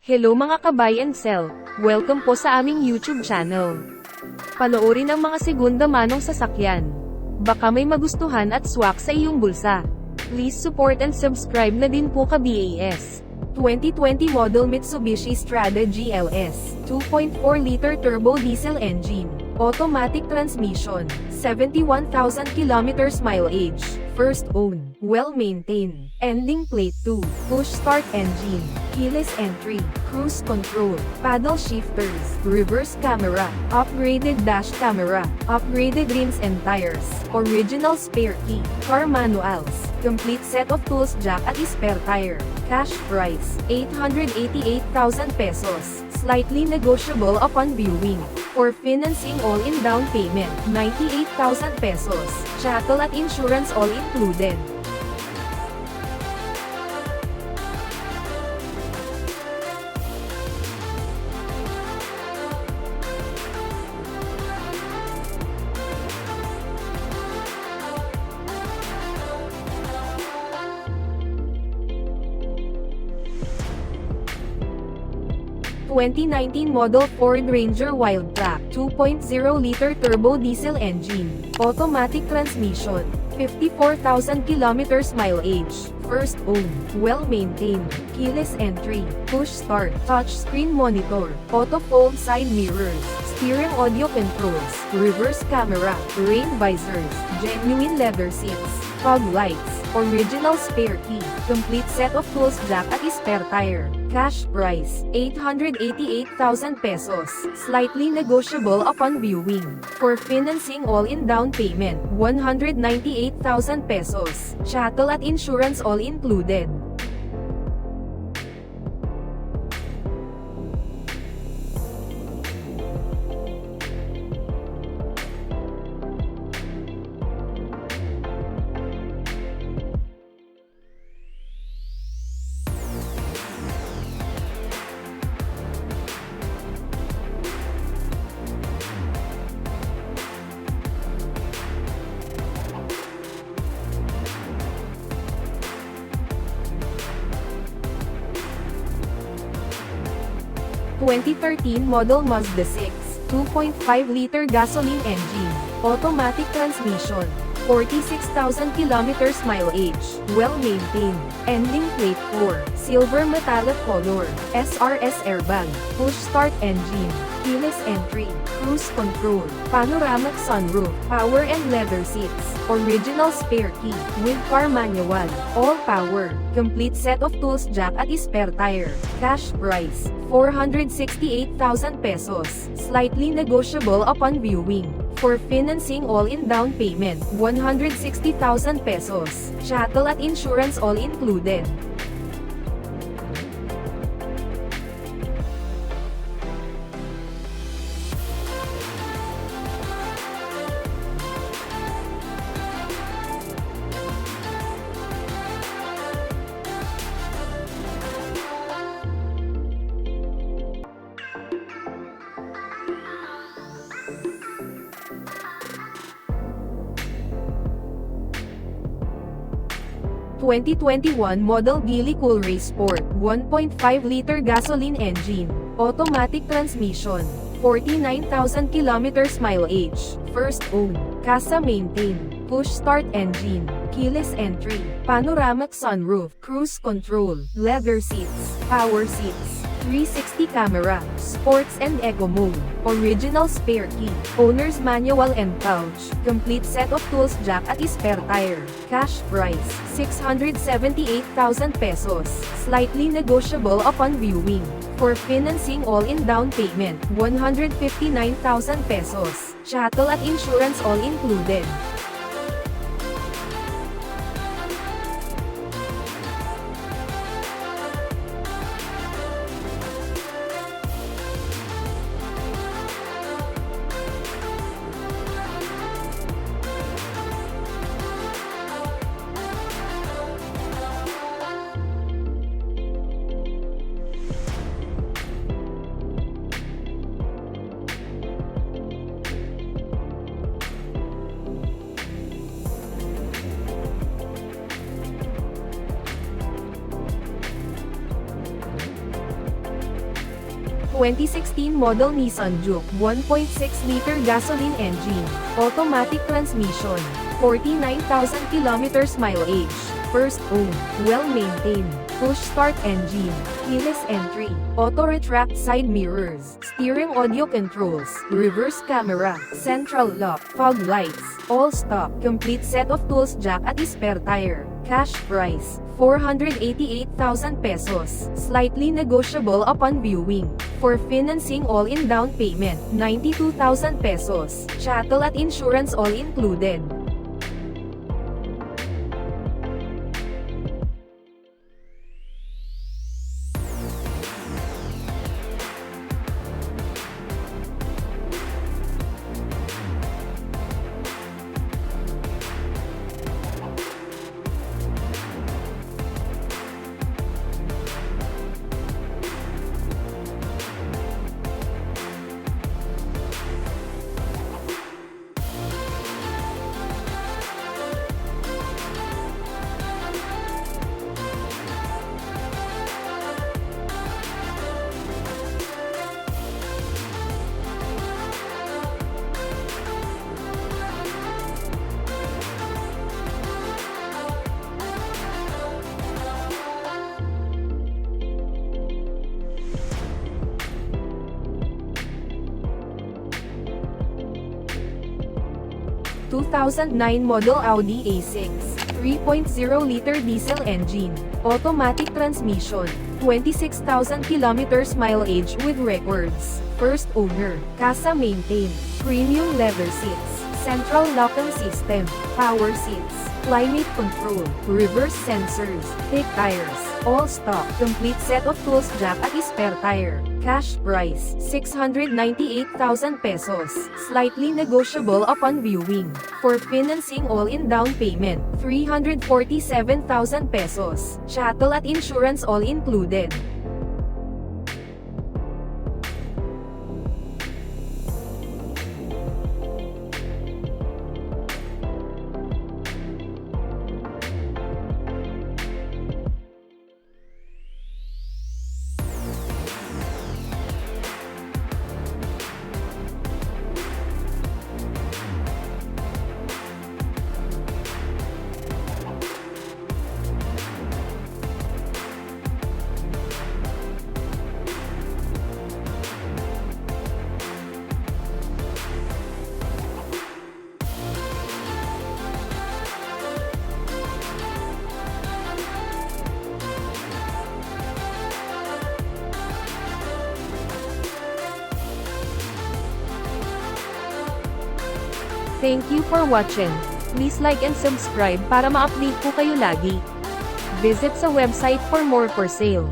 Hello mga ka-buy and sell, welcome po sa aming YouTube channel. Panoorin ang mga segunda manong sasakyan. Baka may magustuhan at swak sa iyong bulsa. Please support and subscribe na din po ka-BAS. 2020 model Mitsubishi Strada GLS, 2.4-liter turbo diesel engine, automatic transmission, 71,000 kilometers mileage, first owned, well-maintained, ending plate 2, push start engine, keyless entry, cruise control, paddle shifters, reverse camera, upgraded dash camera, upgraded rims and tires, original spare key, car manuals, complete set of tools jack at spare tire, cash price, 888,000 pesos, slightly negotiable upon viewing. For financing all-in down payment, 98,000 pesos, chattel at insurance all included. (2019 model Ford Ranger Wildtrak, 2.0-liter turbo diesel engine, automatic transmission, 54,000 kilometers mileage, first owned, well-maintained, keyless entry, push start, touchscreen monitor, auto-fold side mirrors, steering audio controls, reverse camera, rain visors, genuine leather seats, fog lights, original spare key, complete set of tools jack at spare tire. Cash price, 888,000 pesos, slightly negotiable upon viewing. For financing all-in down payment, 198,000 pesos, chattel at insurance all included. (2013 model Mazda 6, 2.5-liter gasoline engine, automatic transmission, 46,000 kilometers mileage, well-maintained, ending plate 4, silver metallic color, SRS airbag, push start engine, keyless entry, cruise control, panoramic sunroof, power and leather seats, original spare key, with car manual, all power, complete set of tools jack at spare tire, cash price, 468,000 pesos, slightly negotiable upon viewing. For financing all-in down payment, 160,000 pesos, chattel at insurance all included. (2021 model Coolray Sport, 1.5-liter gasoline engine, automatic transmission, 49,000 kilometers mileage, first owned, casa maintained, push start engine, keyless entry, panoramic sunroof, cruise control, leather seats, power seats, 360 camera, sports and eco mode, original spare key, owner's manual and pouch, complete set of tools jack at spare tire, cash price, 678,000 pesos, slightly negotiable upon viewing. For financing all-in down payment, 159,000 pesos, chattel at insurance all included. 2016 model Nissan Juke 1.6-liter gasoline engine, automatic transmission, 49,000 kilometers mileage, first owned, well-maintained, push-start engine, keyless entry, auto-retract side mirrors, steering audio controls, reverse camera, central lock, fog lights, all stock, complete set of tools jack at spare tire. Cash price, 488,000 pesos, slightly negotiable upon viewing. For financing all-in down payment, 92,000 pesos, chattel at insurance all included. / 2009 model Audi A6, 3.0-liter diesel engine, automatic transmission, 26,000 kilometers mileage with records, first owner, casa maintained, premium leather seats, central locking system, power seats, climate control, reverse sensors, thick tires, all stock, complete set of tools jack at spare tire. Cash price, 698,000 pesos, slightly negotiable upon viewing. For financing all-in down payment, 347,000 pesos, chattel at insurance all included. Thank you for watching. Please like and subscribe para ma-update po kayo lagi. Visit sa website for more for sale.